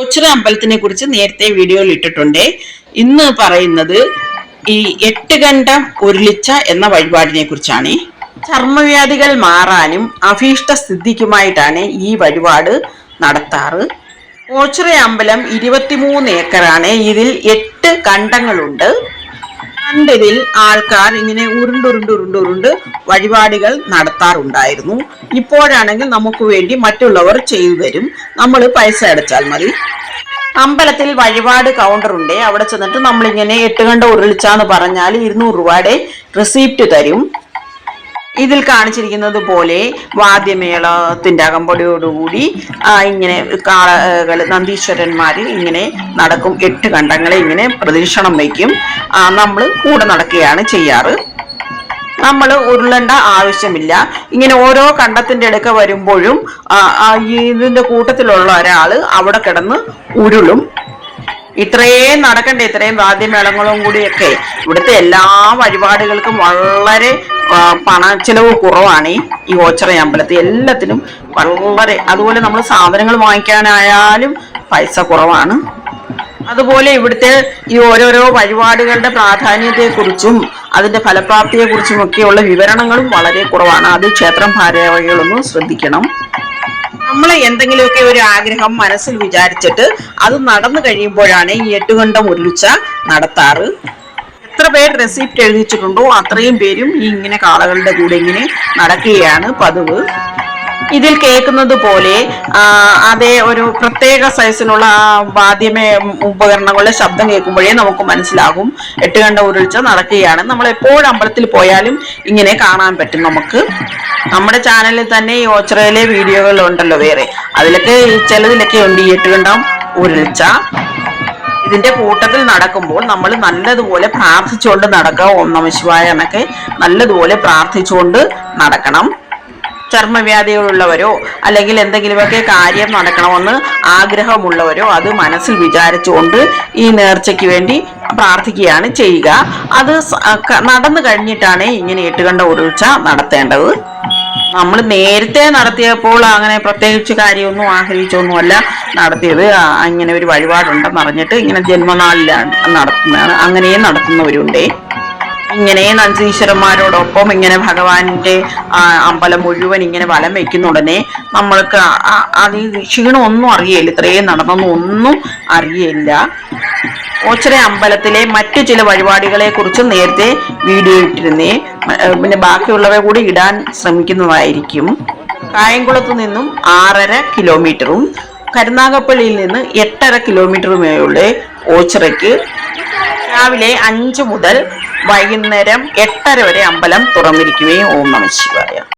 ഓച്ചിറ അമ്പലത്തിനെ കുറിച്ച് നേരത്തെ വീഡിയോയിൽ ഇട്ടിട്ടുണ്ട്. ഇന്ന് പറയുന്നത് ഈ 8 കണ്ടം ഉരുളിച്ച എന്ന വഴിപാടിനെ കുറിച്ചാണ്. ചർമ്മവ്യാധികൾ മാറാനും അഭീഷ്ട സിദ്ധിക്കുമായിട്ടാണ് ഈ വഴിപാട് നടത്താറ്. ഓച്ചിറ അമ്പലം 23 ഏക്കറാണ്. ഇതിൽ 8 കണ്ടങ്ങളുണ്ട്. പണ്ടിതിൽ ആൾക്കാർ ഇങ്ങനെ ഉരുണ്ടുരുണ്ട് വഴിപാടുകൾ നടത്താറുണ്ടായിരുന്നു. ഇപ്പോഴാണെങ്കിൽ നമുക്ക് വേണ്ടി മറ്റുള്ളവർ ചെയ്തു തരും. നമ്മൾ പൈസ അടച്ചാൽ മതി. അമ്പലത്തിൽ വഴിപാട് കൗണ്ടർ ഉണ്ട്. അവിടെ ചെന്നിട്ട് നമ്മളിങ്ങനെ 8 കണ്ടം ഉരുളിച്ചാന്ന് പറഞ്ഞാൽ 200 രൂപയുടെ റെസിപ്റ്റ് തരും. ഇതിൽ കാണിച്ചിരിക്കുന്നത് പോലെ വാദ്യമേളത്തിന്റെ അകമ്പടിയോടുകൂടി ഇങ്ങനെ കാളകൾ നന്ദീശ്വരന്മാര് ഇങ്ങനെ നടക്കും. 8 കണ്ടങ്ങളെ ഇങ്ങനെ പ്രദക്ഷിണം വയ്ക്കും. നമ്മൾ കൂടെ നടക്കുകയാണ് ചെയ്യാറ്. നമ്മൾ ഉരുളേണ്ട ആവശ്യമില്ല. ഇങ്ങനെ ഓരോ കണ്ടത്തിന്റെ അടുക്ക വരുമ്പോഴും ഇതിന്റെ കൂട്ടത്തിലുള്ള ഒരാള് അവിടെ കിടന്ന് ഉരുളും. ഇത്രയും നടക്കണ്ടേ, ഇത്രയും വാദ്യമേളങ്ങളും കൂടിയൊക്കെ. ഇവിടുത്തെ എല്ലാ വഴിപാടുകൾക്കും വളരെ പണച്ചെലവ് കുറവാണ് ഈ ഓച്ചിറ അമ്പലത്തിൽ. എല്ലാത്തിനും വളരെ, അതുപോലെ നമ്മൾ സാധനങ്ങൾ വാങ്ങിക്കാനായാലും പൈസ കുറവാണ്. അതുപോലെ ഇവിടുത്തെ ഈ ഓരോരോ വഴിപാടുകളുടെ പ്രാധാന്യത്തെക്കുറിച്ചും അതിന്റെ ഫലപ്രാപ്തിയെ കുറിച്ചും ഒക്കെയുള്ള വിവരണങ്ങളും വളരെ കുറവാണ്. അത് ക്ഷേത്രം ഭാരവാഹികളൊന്നും ശ്രദ്ധിക്കണം. നമ്മൾ എന്തെങ്കിലുമൊക്കെ ഒരു ആഗ്രഹം മനസ്സിൽ വിചാരിച്ചിട്ട് അത് നടന്നു കഴിയുമ്പോഴാണ് ഈ 8 കണ്ടം ഉരുളിച്ച നടത്താറ്. എത്ര പേർ റെസിപ്റ്റ് എഴുതിച്ചിട്ടുണ്ടോ അത്രയും പേരും ഈ ഇങ്ങനെ കാളകളുടെ കൂടെ ഇങ്ങനെ നടക്കുകയാണ് പതിവ്. ഇതിൽ കേൾക്കുന്നത് പോലെ അതേ ഒരു പ്രത്യേക സൈസിലുള്ള വാദ്യമേ ഉപകരണങ്ങളുടെ ശബ്ദം കേൾക്കുമ്പോഴേ നമുക്ക് മനസ്സിലാകും 8 കണ്ടം ഉരുളിച്ച നടക്കുകയാണ്. നമ്മൾ എപ്പോഴും അമ്പലത്തിൽ പോയാലും ഇങ്ങനെ കാണാൻ പറ്റും നമുക്ക്. നമ്മുടെ ചാനലിൽ തന്നെ ഈ ഓച്ചിറയിലെ വീഡിയോകൾ ഉണ്ടല്ലോ വേറെ, അതിലൊക്കെ ചിലതിലൊക്കെ ഉണ്ട് ഈ 8 കണ്ടം ഉരുളിച്ച. ഇതിന്റെ കൂട്ടത്തിൽ നടക്കുമ്പോൾ നമ്മൾ നല്ലതുപോലെ പ്രാർത്ഥിച്ചുകൊണ്ട് നടക്കുക. ഓം നമഃ ശിവായ എന്നൊക്കെ നല്ലതുപോലെ പ്രാർത്ഥിച്ചുകൊണ്ട് നടക്കണം. ചർമ്മവ്യാധികളുള്ളവരോ അല്ലെങ്കിൽ എന്തെങ്കിലുമൊക്കെ കാര്യം നടക്കണമെന്ന് ആഗ്രഹമുള്ളവരോ അത് മനസ്സിൽ വിചാരിച്ചുകൊണ്ട് ഈ നേർച്ചയ്ക്ക് വേണ്ടി പ്രാർത്ഥിക്കുകയാണ് ചെയ്യുക. അത് നടന്നു കഴിഞ്ഞിട്ടാണ് ഇങ്ങനെ 8 കണ്ടം ഉരുളിച്ച നടത്തേണ്ടത്. നമ്മൾ നേരത്തെ നടത്തിയപ്പോൾ അങ്ങനെ പ്രത്യേകിച്ച് കാര്യമൊന്നും ആഗ്രഹിച്ചൊന്നുമല്ല നടത്തിയത്. ഇങ്ങനെ ഒരു വഴിപാടുണ്ടെന്ന് അറിഞ്ഞിട്ട് ഇങ്ങനെ ജന്മനാളിലാണ് നടത്തുന്നതാണ്. അങ്ങനെയും നടത്തുന്നവരുണ്ടേ. ഇങ്ങനെ നന്ദീശ്വരന്മാരോടൊപ്പം ഇങ്ങനെ ഭഗവാന്റെ അമ്പലം മുഴുവൻ ഇങ്ങനെ വലം വയ്ക്കുന്ന ഉടനെ നമ്മൾക്ക് അത് ക്ഷീണമൊന്നും അറിയില്ല. ഇത്രയും നടന്നൊന്നും ഒന്നും അറിയില്ല. ഓച്ചിറ അമ്പലത്തിലെ മറ്റു ചില വഴിപാടുകളെ കുറിച്ച് നേരത്തെ വീഡിയോ ഇട്ടിരുന്നേ. പിന്നെ ബാക്കിയുള്ളവ കൂടി ഇടാൻ ശ്രമിക്കുന്നതായിരിക്കും. കായംകുളത്ത് നിന്നും 6.5 കിലോമീറ്ററും കരുനാഗപ്പള്ളിയിൽ നിന്ന് 8.5 കിലോമീറ്ററുമേയുള്ള ഓച്ചിറയ്ക്ക് രാവിലെ 5 മുതൽ വൈകുന്നേരം 8:30 വരെ അമ്പലം തുറന്നിരിക്കുകയും. ഓം നമഃ ശിവായ.